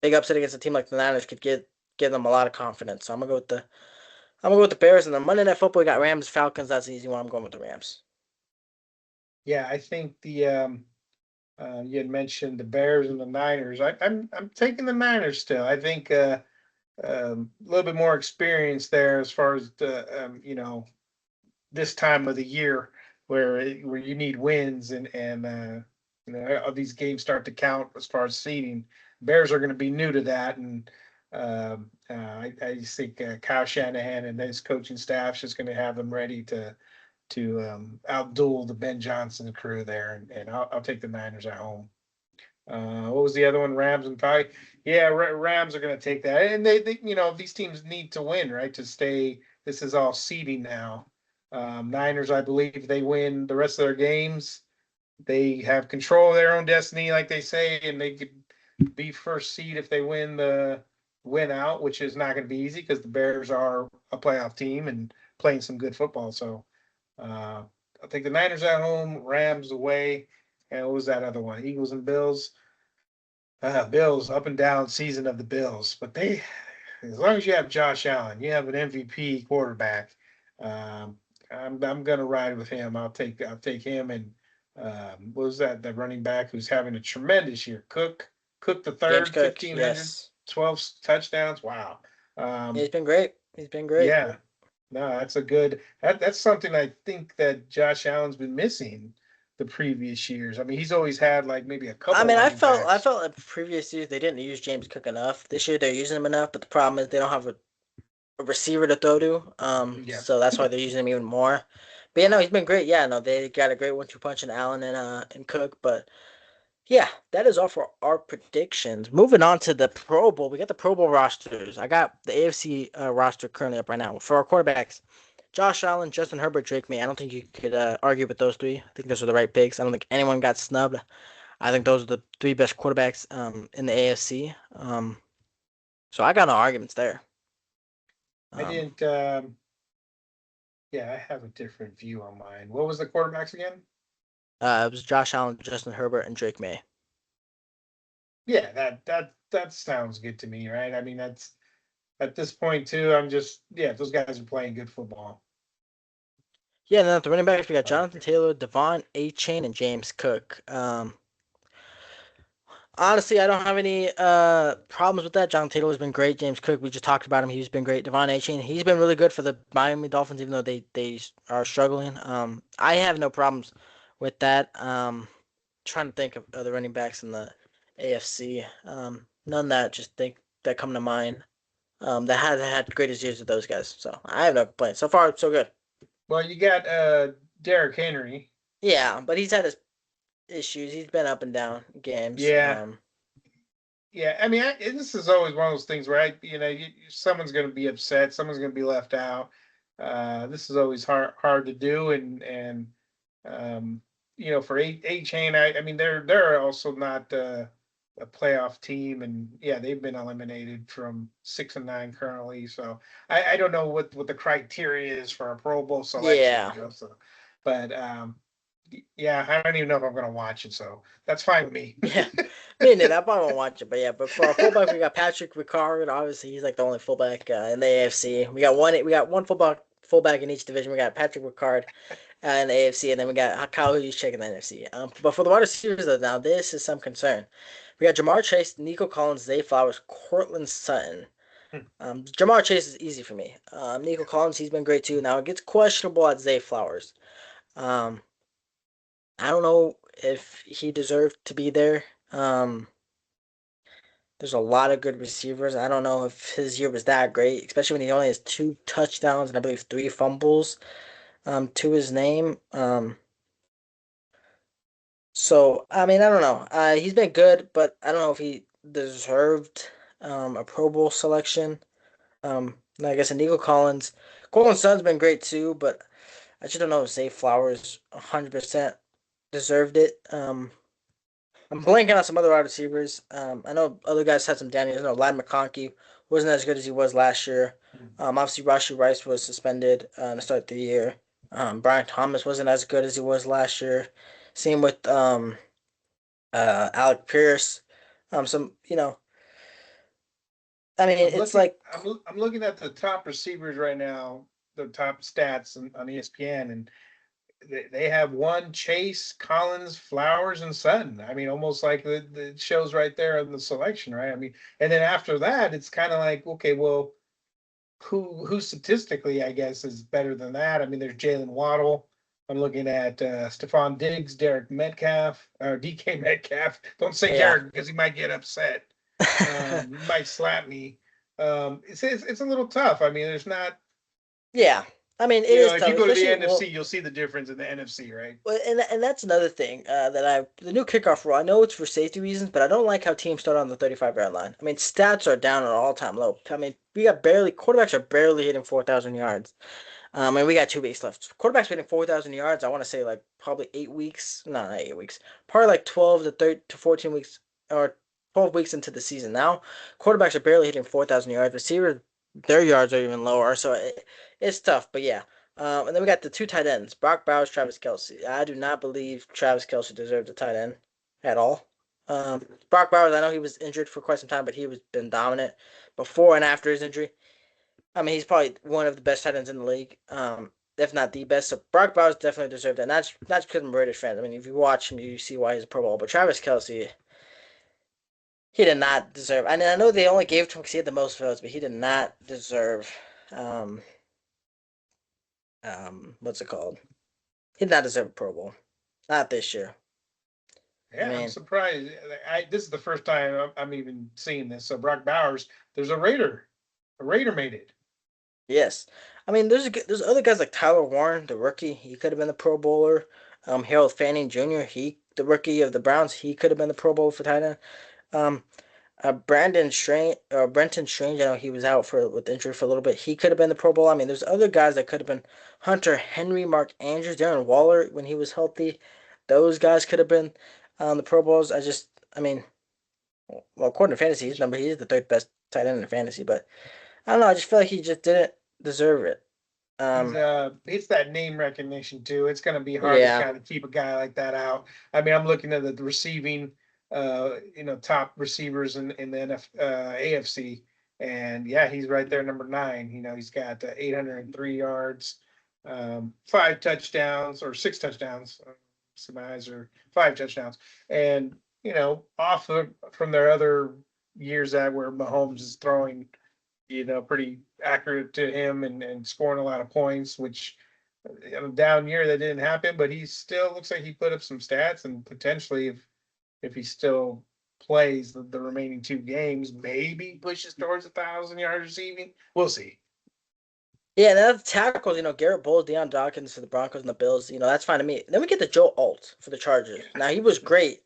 Big upset against a team like the Niners could give them a lot of confidence. So I'm gonna go with the Bears. And then Monday Night Football, we got Rams Falcons. That's an easy one. I'm going with the Rams. Yeah, I think the you had mentioned the Bears and the Niners. I'm taking the Niners still. I think a little bit more experience there as far as the this time of the year where you need wins and these games start to count as far as seeding. Bears are going to be new to that, and I just think Kyle Shanahan and his coaching staff is just going to have them ready to outduel the Ben Johnson crew there, and I'll take the Niners at home. What was the other one? Rams and Pie. Yeah, Rams are going to take that, and they these teams need to win, right, to stay. This is all seeding now. Niners, I believe, they win the rest of their games. They have control of their own destiny, like they say, and they could be first seed if they win out, which is not going to be easy because the Bears are a playoff team and playing some good football. So I'll take the Niners at home, Rams away, and what was that other one? Eagles and Bills. Bills up and down season of the Bills, but they, as long as you have Josh Allen, you have an MVP quarterback. Um, I'm gonna ride with him. I'll take him and what was that running back who's having a tremendous year? Cook the James third, Cook, 1,500, yes, 12 touchdowns. Wow. he's Um, been great. He's been great. yeah, no, that's a good. That's something I think that Josh Allen's been missing the previous years. I mean, he's always had like maybe a I couple mean, running I backs. felt like previous years they didn't use James Cook enough. This year they're using him enough, but the problem is they don't have a receiver to throw to. Yeah. So that's why they're using him even more. But yeah, no, he's been great. Yeah, no, they got a great one-two punch in Allen and Cook. But yeah, that is all for our predictions. Moving on to the Pro Bowl, we got the Pro Bowl rosters. I got the AFC roster currently up right now for our quarterbacks. Josh Allen, Justin Herbert, Drake May. I don't think you could argue with those three. I think those are the right picks. I don't think anyone got snubbed. I think those are the three best quarterbacks in the AFC. So I got no arguments there. I Um, didn't. Yeah, I have a different view on mine. What was the quarterbacks again? it was Josh Allen, Justin Herbert, and Drake May. Yeah, that sounds good to me, right? I mean, that's at this point too. I'm just yeah, those guys are playing good football. Yeah, and then at the running backs, we got So Jonathan Taylor, Devon A. Chain, and James Cook. Honestly, I don't have any problems with that. Jonathan Taylor has been great. James Cook, we just talked about him. He's been great. Devon A. Chain, he's been really good for the Miami Dolphins, even though they are struggling. I have no problems with that. Trying to think of other running backs in the AFC. None that just think that come to mind. That had greatest years with those guys. So I have no complaints. So far, so good. well, you got Derrick Henry. Yeah, but he's had his issues. He's been up and down games. Yeah, yeah. I mean, this is always one of those things where someone's going to be upset, someone's going to be left out. This is always hard to do, and um, for A Chain, I mean, they're also not a playoff team, and yeah, they've been eliminated from 6-9 currently. So I don't know what the criteria is for a Pro Bowl selection, yeah, So, but yeah, I don't even know if I'm going to watch it, so that's fine with me. yeah. Me neither. I probably won't watch it, but yeah. But for our fullback, we got Patrick Ricard. Obviously, he's like the only fullback in the AFC. We got one. We got one fullback in each division. We got Patrick Ricard in the AFC, and then we got Kyle Juszczyk in the NFC. But for the wide receivers, though, now this is some concern. We got Jamar Chase, Nico Collins, Zay Flowers, Cortland Sutton. Jamar Chase is easy for me. Nico Collins, he's been great too. Now it gets questionable at Zay Flowers. Um, I don't know if he deserved to be there. Um, there's a lot of good receivers. I don't know if his year was that great, especially when he only has two touchdowns and I believe three fumbles to his name. So I mean, I don't know. He's been good, but I don't know if he deserved a Pro Bowl selection. Like I said, Nico Collins, Coleman Sutton's been great too, but I just don't know if Zay Flowers 100% deserved it. I'm blanking on some other wide receivers. I know other guys had some Daniels. I know Lad McConkey wasn't as good as he was last year. Obviously, Rashi Rice was suspended to start the year. Brian Thomas wasn't as good as he was last year. Same with Alec Pierce. Some I mean, I'm it's looking. like I'm looking at the top receivers right now, the top stats on ESPN, and they have one Chase, Collins, Flowers, and Sutton. I mean, almost like the shows right there in the selection, right? I mean, and then after that, it's kind of like, okay, well, who statistically, I guess, is better than that? I mean, there's Jalen Waddle. I'm looking at Stephon Diggs, Derek Metcalf, or DK Metcalf. Don't say yeah. Derek because he might get upset. He might slap me. It's a little tough. I mean, there's not, Yeah. I mean, it you know, is if you tough, go to the especially NFC, you'll see the difference in the NFC, right? well, and that's another thing that the new kickoff rule. I know it's for safety reasons, but I don't like how teams start on the 35-yard line. I mean, stats are down at an all-time low. I mean, we got barely quarterbacks are barely hitting 4,000 yards. And we got 2 weeks left. Quarterbacks hitting 4,000 yards. I want to say like probably 8 weeks. No, not 8 weeks. Probably like 12 to 13 to 14 weeks or 12 weeks into the season. Now, quarterbacks are barely hitting 4,000 yards. Receivers, their yards are even lower. So it's tough. But yeah. And then we got the two tight ends, Brock Bowers, Travis Kelsey. I do not believe Travis Kelsey deserved a tight end at all. Brock Bowers, I know he was injured for quite some time, but he was been dominant before and after his injury. I mean, he's probably one of the best tight ends in the league, if not the best. So Brock Bowers definitely deserved that. Not just because I'm a Raiders fan. I mean, if you watch him, you see why he's a Pro Bowl. But Travis Kelsey, he did not deserve. I mean, I know they only gave it to him because he had the most votes, but he did not deserve. Um, what's it called? He did not deserve a Pro Bowl. Not this year. I Yeah, I'm mean, surprised. This is the first time I'm even seeing this. So Brock Bowers, there's a Raider. A Raider made it. yes. I mean, there's other guys like Tyler Warren, the rookie. He could have been the Pro Bowler. Harold Fanning Jr. The rookie of the Browns. He could have been the Pro Bowl for tight end. Um, Brenton Strange. I know he was out for with injury for a little bit. He could have been the Pro Bowl. I mean, there's other guys that could have been Hunter Henry, Mark Andrews, Darren Waller when he was healthy. Those guys could have been the Pro Bowls. I mean, well, according to fantasy, he's the third best tight end in fantasy. But I don't know. I just feel like he just didn't deserve it. He's Um, it's that name recognition too. It's going to be hard to yeah, kind of keep a guy like that out. I mean, I'm looking at the receiving, top receivers in the AFC, and yeah, he's right there, number nine. You know, he's got 803 yards, five touchdowns or six touchdowns. Some eyes are five touchdowns, and from their other years that where Mahomes is throwing pretty accurate to him and scoring a lot of points, which in a down year that didn't happen, but he still looks like he put up some stats and potentially if he still plays the remaining two games, maybe pushes towards 1,000 yards receiving. We'll see. yeah. And then the tackles, Garrett Bowles, Deion Dawkins for the Broncos and the Bills. That's fine to me. Then we get to Joe Alt for the Chargers. Now he was great,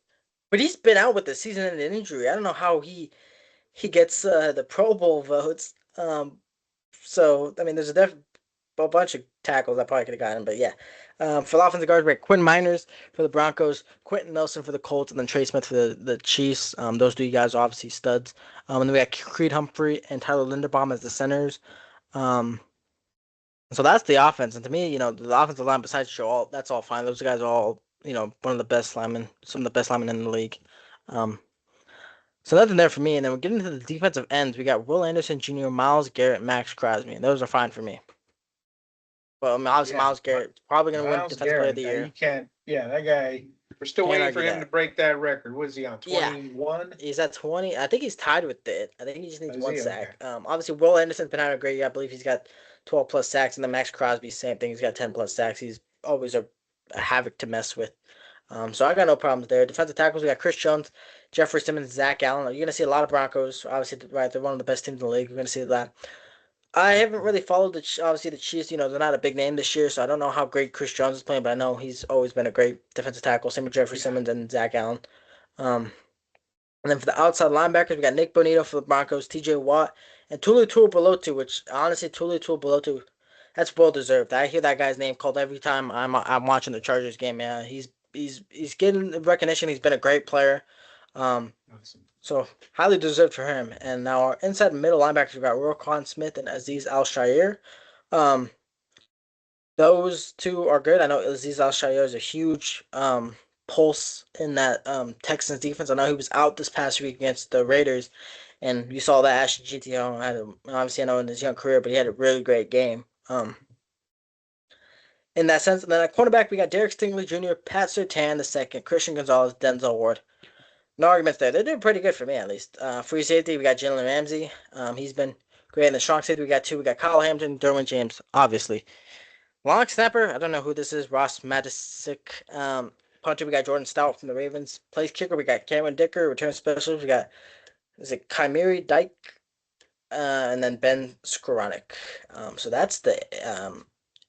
but he's been out with the season-ending injury. I don't know how he gets the Pro Bowl votes. So I mean, there's a bunch of tackles I probably could have gotten, but yeah. For the offensive guards, we had Quinn Miners for the Broncos, Quentin Nelson for the Colts, and then Trey Smith for the Chiefs. Those three guys are obviously studs. And then we got Creed Humphrey and Tyler Linderbaum as the centers. Um, so that's the offense. And to me, the offensive line besides Joe Alt, that's all fine. Those guys are all, one of the best linemen, some of the best linemen in the league. Um, so nothing there for me. And then we're getting to the defensive ends. We got Will Anderson Jr., Miles Garrett, Max Crosby. And those are fine for me. Well, I mean, obviously Yeah, Miles Garrett probably going to win Miles Defensive Player of Garrett. the You Year. can't. Yeah, that guy. We're still Can't waiting for argue him to that. break that record. What is he on? Yeah, 21? he's at 20. I think he's tied with it. I think he just needs Is one he okay? sack. Obviously, Will Anderson's been having a great year. I believe he's got 12 plus sacks, and then Max Crosby, same thing. He's got 10 plus sacks. He's always a havoc to mess with. So I got no problems there. Defensive tackles, we got Chris Jones, Jeffrey Simmons, Zach Allen. You're going to see a lot of Broncos. Obviously, right, they're one of the best teams in the league. We're going to see that. I haven't really followed obviously the Chiefs. They're not a big name this year, so I don't know how great Chris Jones is playing, but I know he's always been a great defensive tackle. Same with Jeffrey Yeah. Simmons and Zach Allen. Um, and then for the outside linebackers, we got Nick Bonito for the Broncos, T.J. Watt, and Tulu Tuipulotu, which honestly, Tulu Tuipulotu, that's well deserved. I hear that guy's name called every time I'm watching the Chargers game. Yeah, he's getting the recognition. He's been a great player. Awesome. So highly deserved for him. And now our inside middle linebackers, we got Roquan Smith and Aziz Al Shire. Um, those two are good. I know Aziz Al Shire is a huge pulse in that Texans defense. I know he was out this past week against the Raiders, and you saw that Ashton GTO had obviously I know in his young career, but he had a really great game. In that sense, and then at cornerback we got Derek Stingley Jr., Pat Surtain the second, Christian Gonzalez, Denzel Ward. No arguments there. They're doing pretty good for me at least. Free safety we got Jalen Ramsey. He's been great. In the strong safety we got two. We got Kyle Hampton, Derwin James, obviously. Long snapper, I don't know who this is. Ross Matisic. Punter, we got Jordan Stout from the Ravens. Place kicker, we got Cameron Dicker. Return specialist, we got is it Chimeri Dyke, and then Ben Skoranek. So that's the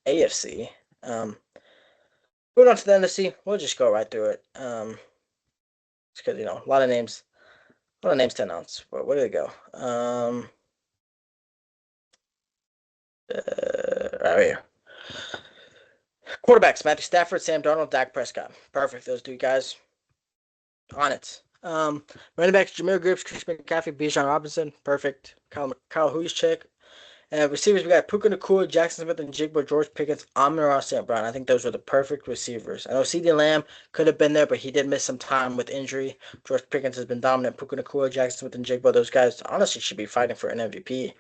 AFC. Moving on to the NFC, we'll just go right through it. Because a a lot of names to announce. Where do they go? Right here. Quarterbacks: Matthew Stafford, Sam Darnold, Dak Prescott. Perfect. Those three guys on it. Running backs: Jameer Gibbs, Chris McCaffrey, Bijan Robinson. Perfect. Kyle Juszczyk. And receivers, we got Puka Nacua, Jackson Smith, and Jigba, George Pickens, Amon-Ra St. Brown. I think those were the perfect receivers. I know CeeDee Lamb could have been there, but he did miss some time with injury. George Pickens has been dominant. Puka Nacua, Jackson Smith, and Jigba, those guys honestly should be fighting for an MVP.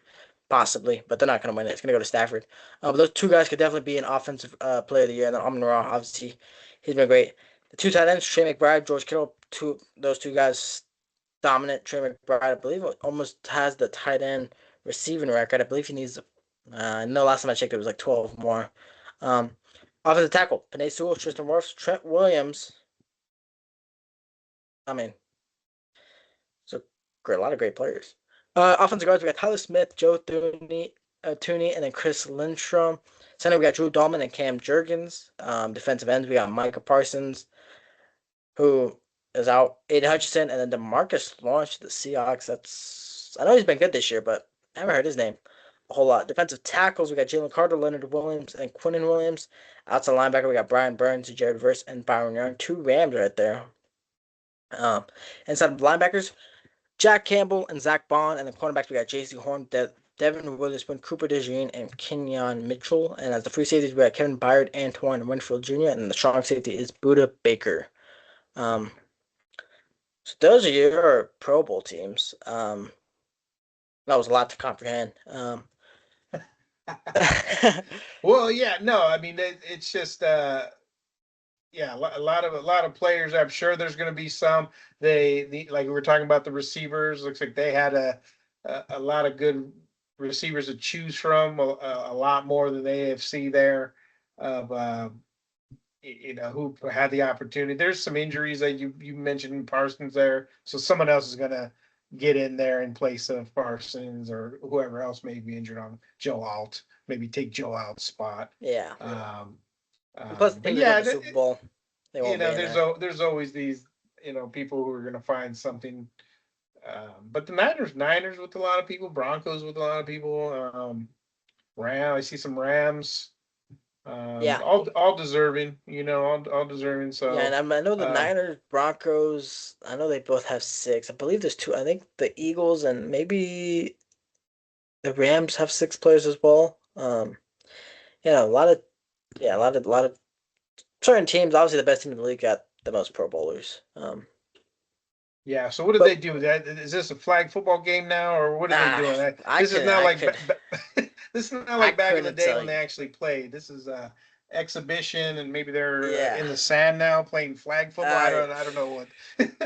Possibly, but they're not going to win it. It's going to go to Stafford. But those two guys could definitely be an offensive player of the year. And then Amon-Ra, obviously, he's been great. The two tight ends, Trey McBride, George Kittle, those two guys dominant. Trey McBride, I believe, almost has the tight end receiving record. I believe he needs. I know last time I checked, it was like 12 more. Um, Offensive tackle: Penei Sewell, Tristan Wirfs, Trent Williams. I mean, so great, a lot of great players. Offensive guards: we got Tyler Smith, Joe Tooney, and then Chris Lindstrom. Center: we got Drew Dalman and Cam Jurgens. Defensive ends: we got Micah Parsons, who is out. Aiden Hutchinson, and then DeMarcus Lawrence to the Seahawks. That's I know he's been good this year, but I haven't heard his name a whole lot. Defensive tackles, we got Jalen Carter, Leonard Williams, and Quinnen Williams. Outside linebacker, we got Brian Burns, Jared Verse, and Byron Young. Two Rams right there. Um, Inside linebackers, Jack Campbell and Zach Bond, and the cornerbacks, we got J.C. Horn, Devin Witherspoon, Cooper DeJean, and Kenyon Mitchell. And as the free safeties, we got Kevin Byard, Antoine Winfield Jr., and the strong safety is Buda Baker. Um, so those are your Pro Bowl teams. That was a lot to comprehend. Well, yeah, no, I mean it's just yeah, a lot of players. I'm sure there's going to be some. Like we were talking about the receivers. Looks like they had a lot of good receivers to choose from. A lot more than the AFC there of who had the opportunity. There's some injuries that you mentioned Parsons there, so someone else is going to get in there in place of Parsons or whoever else may be injured on Joe Alt. Maybe take Joe Alt's spot. Yeah. Um, And plus, the but teams that go to yeah, the Super Bowl, they won't be in there's there. there's always these people who are going to find something. But the Niners with a lot of people, Broncos with a lot of people. I see some Rams. Yeah. All deserving, all deserving. Yeah, and So, I know the uh, Niners, Broncos. I know they both have six. I believe there's two. I think the Eagles and maybe the Rams have six players as well. Yeah, a lot of a lot of certain teams. Obviously, the best team in the league got the most Pro Bowlers. yeah. So what did But they do? Is this a flag football game now, or what are they ah, doing? I This is could not I like could this is not I like back in the couldn't day tell when they you. actually played. This is exhibition, and maybe they're Yeah, in the sand now playing flag football. I I don't know what.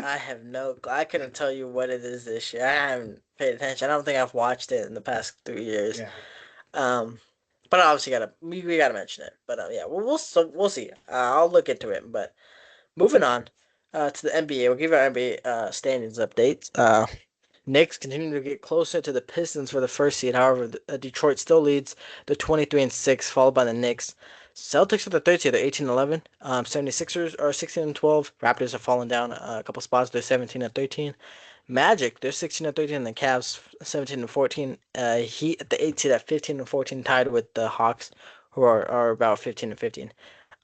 I have no. I couldn't tell you what it is this year. I haven't paid attention. I don't think I've watched it in the past 3 years. Yeah. Um, but obviously we gotta mention it. But yeah, we'll see. I'll look into it. But moving on to the NBA, we'll give our NBA standings updates. Knicks continue to get closer to the Pistons for the first seed. However, Detroit still leads the 23-6, followed by the Knicks. Celtics are the third seed. They're 18-11. 76ers are 16-12. Raptors have fallen down a couple spots. They're 17-13. Magic, they're 16-13. And the Cavs 17-14. Heat at the 8th seed at 15-14, tied with the Hawks, who are about 15-15.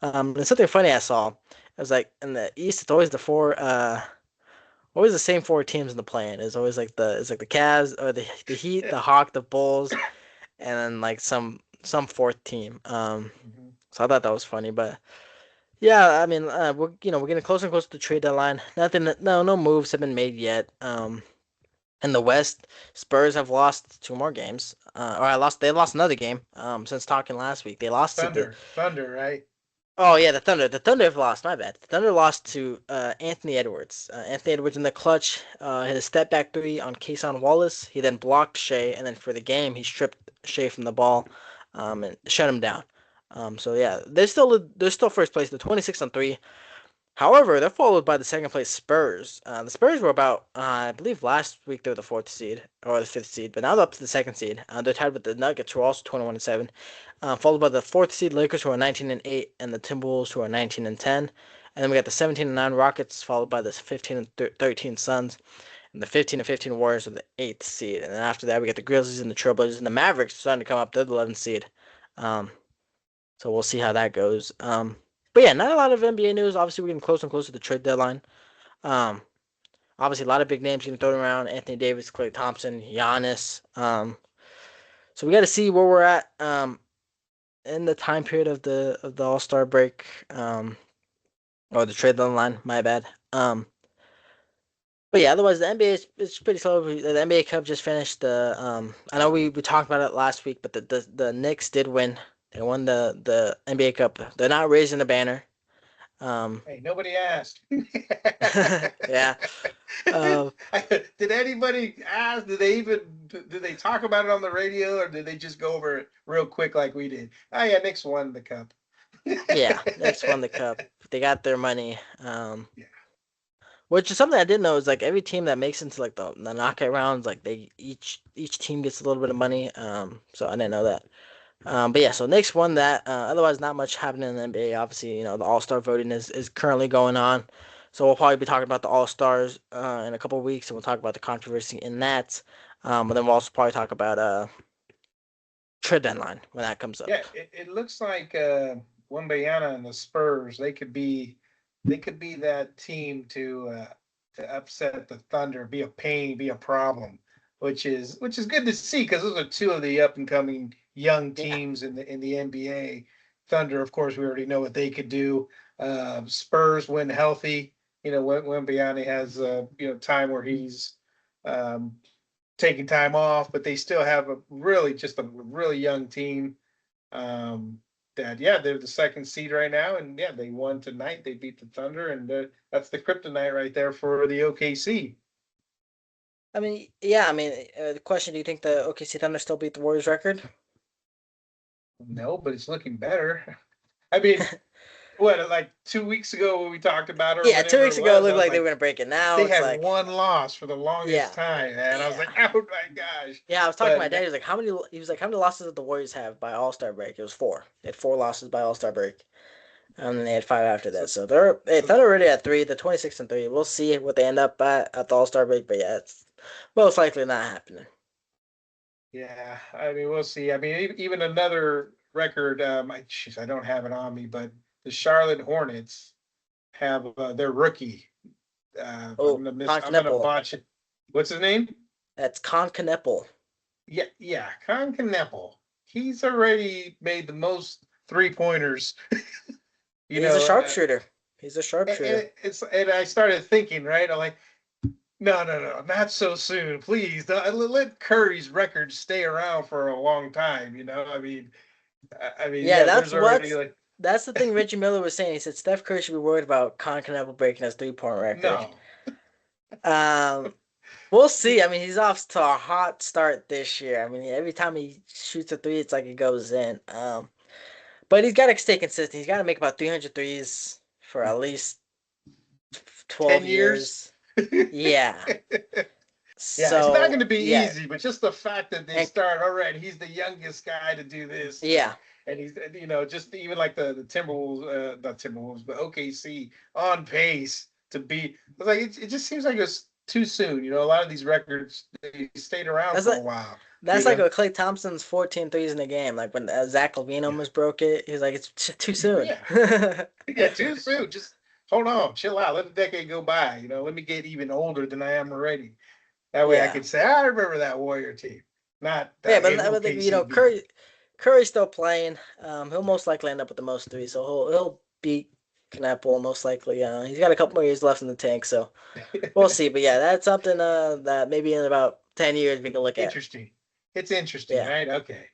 And something funny I saw. It was like in the East, it's always the four. always the same four teams in the play-in. It's like the Cavs or the Heat, the Hawk, the Bulls, and then like some fourth team. Mhm. So I thought that was funny, but yeah, I mean, we're getting closer and closer to the trade deadline. No moves have been made yet. In the West, Spurs have lost two more games. They lost another game. Since talking last week, they lost to the. Thunder, right? Oh yeah, the Thunder. The Thunder have lost. My bad. The Thunder lost to Anthony Edwards. Anthony Edwards in the clutch hit a step back three on Kason Wallace. He then blocked Shea, and then for the game, he stripped Shea from the ball, and shut him down. So yeah, they're still first place. They're 26-3. However, they're followed by the second place Spurs. The Spurs were about, I believe, last week they were the fourth seed or the fifth seed, but now they're up to the second seed. They're tied with the Nuggets, who are also 21-7, followed by the fourth seed Lakers, who are 19-8, and the Timberwolves, who are 19-10. And then we got the 17-9 Rockets, followed by the 15-13 Suns, and the 15-15 Warriors are the eighth seed. And then after that, we got the Grizzlies and the Trailblazers, and the Mavericks starting to come up. They're the 11th seed. Um, so we'll see how that goes. But yeah, not a lot of NBA news. Obviously, we're getting closer and closer to the trade deadline. Um, Obviously, a lot of big names getting thrown around: Anthony Davis, Klay Thompson, Giannis. So we got to see where we're at in the time period of the All Star break, or the trade deadline. My bad. But yeah, otherwise the NBA is pretty slow. The NBA Cup just finished. I know we talked about it last week, but the Knicks did win. They won the NBA Cup. They're not raising the banner. Um, Hey, nobody asked. yeah. Um, Did anybody ask? Did they talk about it on the radio, or did they just go over it real quick like we did? Oh yeah, Knicks won the cup. yeah, Knicks won the cup. They got their money. Yeah. Which is something I didn't know is like every team that makes into like the knockout rounds, like they each team gets a little bit of money. So I didn't know that. But yeah, so Knicks won that. Otherwise, not much happening in the NBA. Obviously, the All Star voting is currently going on. So we'll probably be talking about the All Stars in a couple of weeks, and we'll talk about the controversy in that. And then we'll also probably talk about trade deadline when that comes up. Yeah, it looks like Wembayana and the Spurs, they could be that team to upset the Thunder, be a pain, be a problem, which is good to see because those are two of the up and coming young Yeah. teams in the NBA. Thunder, of course, we already know what they could do. Spurs when healthy, when Wembayana has time where he's um, taking time off, but they still have just a really young team. Um, that yeah, they're the second seed right now, and yeah, they won tonight. They beat the Thunder, and that's the kryptonite right there for the OKC. I mean, yeah. I mean, the question: do you think the OKC Thunder still beat the Warriors record? No, but it's looking better. I mean, what like 2 weeks ago when we talked about it or Yeah, two whenever weeks it ago it was, I looked was like they were like, gonna break it. Now they it's had like, one loss for the longest yeah, time, and I was like, yeah, oh my gosh. yeah. I was talking to my But dad. He was like, "How many?" He was like, "How many losses did the Warriors have by All Star break?" It was four. They had four losses by All Star break, and then they had five after so that. So they're so Thunder already at three. They're 26-3. We'll see what they end up at the All Star break, but yeah, it's most likely not happening. yeah, I mean, we'll see. I mean, even another record. I don't have it on me, but the Charlotte Hornets have their rookie. Oh, I'm gonna Concanepal. botch it. What's his name? That's Concanepal. Yeah, yeah, Con Kneppel. He's already made the most 3 pointers. You He's a know, sharpshooter. He's a sharpshooter. and I started thinking, right? I'm like, no, no, no, not so soon, please. Let Curry's record stay around for a long time. I mean, Yeah, yeah, that's there's already what's like that's the thing Reggie Miller was saying. He said Steph Curry should be worried about Concanepal breaking his 3 point record. no. Um, we'll see. I mean, he's off to a hot start this year. I mean, every time he shoots a three, it's like it goes in. But he's got to stay consistent. He's got to make about 300 threes for at least 12 10 years. years. Yeah. Yeah, it's not going So, to be yeah. easy, but just the fact that they And start, all right, he's the youngest guy to do this, yeah. and he's, just even like the Timberwolves, not Timberwolves, but OKC on pace to be. It's like it just seems like it's too soon. A lot of these records they stayed around That's for a like while. You that's like know, what Klay Thompson's 14 threes in the game. Like when Zach LaVine yeah, almost broke it, he's like, it's too soon. yeah, yeah, too soon. hold on, chill out. Let the decade go by. Let me get even older than I am already. That way I Yeah, could say, I remember that Warrior team. Not yeah, hey, but will KCB. Curry's still playing. He'll most likely end up with the most three, so he'll beat Knappel most likely. He's got a couple more years left in the tank, so we'll see. But yeah, that's something that maybe in about 10 years we can look at. Interesting. It's interesting, Yeah. right? Okay.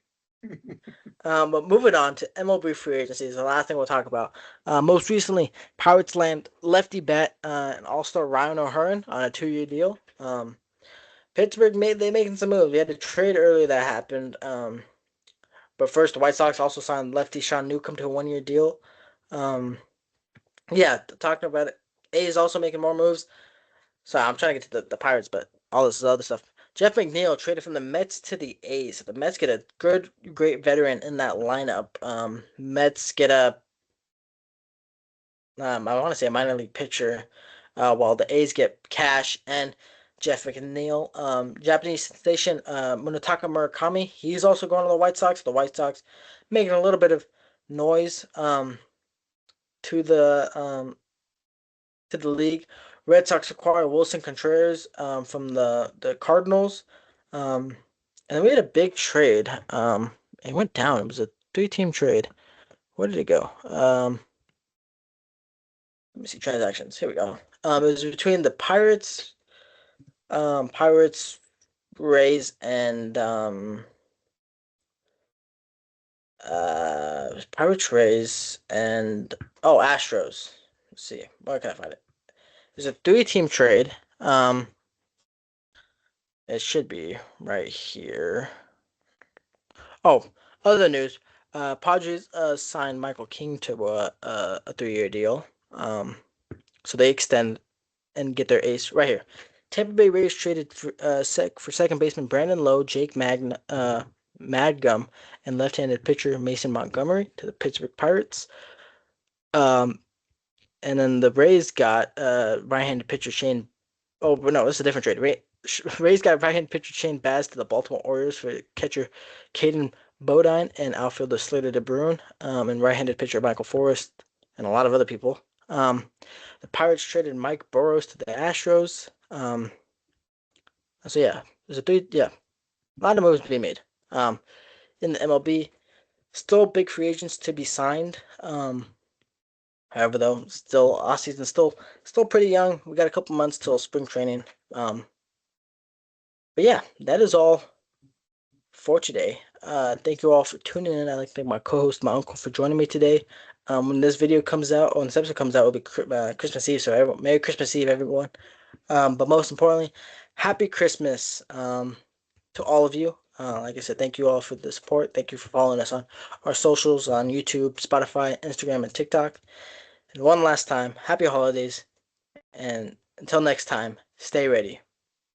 But moving on to MLB free agency is the last thing we'll talk about. Most recently, Pirates land lefty bat and All-Star Ryan O'Hearn on a 2-year deal. Pittsburgh making some moves. We had a trade earlier that happened. But first, the White Sox also signed lefty Sean Newcomb to a 1-year deal. Um, yeah, talking about it. A's also making more moves. So I'm trying to get to the Pirates, but all this other stuff. Jeff McNeil traded from the Mets to the A's. The Mets get a great veteran in that lineup. Mets get I want to say a minor league pitcher, while the A's get Cash and Jeff McNeil. Japanese station Munetaka Murakami, he's also going to the White Sox. The White Sox making a little bit of noise to the um, to the league. Red Sox acquire Wilson Contreras from the Cardinals. Um, and then we had a big trade. It went down. It was a 3-team trade. Where did it go? Let me see transactions. Here we go. It was between the Pirates, Rays, and Pirates, Rays, and Astros. Let's see. Where can I find it? There's a 3-team trade. It should be right here. Oh, other news. Padres signed Michael King to a 3-year deal. So they extend and get their ace right here. Tampa Bay Rays traded for second baseman Brandon Lowe, Madgum, and left-handed pitcher Mason Montgomery to the Pittsburgh Pirates. Um, and then the Rays got right-handed pitcher Shane. Oh, but no, this is a different trade. Rays got right-handed pitcher Shane Baz to the Baltimore Orioles for catcher Caden Bodine and outfielder Slater DeBruin, and right-handed pitcher Michael Forrest and a lot of other people. The Pirates traded Mike Burrows to the Astros. So yeah, there's a lot of moves being made. In the MLB, still big free agents to be signed. However, though, still off season still pretty young. We got a couple months till spring training. But yeah, that is all for today. Thank you all for tuning in. I'd like to thank my co-host, my uncle, for joining me today. When this video comes out, or when this episode comes out, it'll be Christmas Eve. So Merry Christmas Eve, everyone. But most importantly, Happy Christmas to all of you. Like I said, thank you all for the support. Thank you for following us on our socials on YouTube, Spotify, Instagram, and TikTok. And one last time, happy holidays. And until next time, stay ready.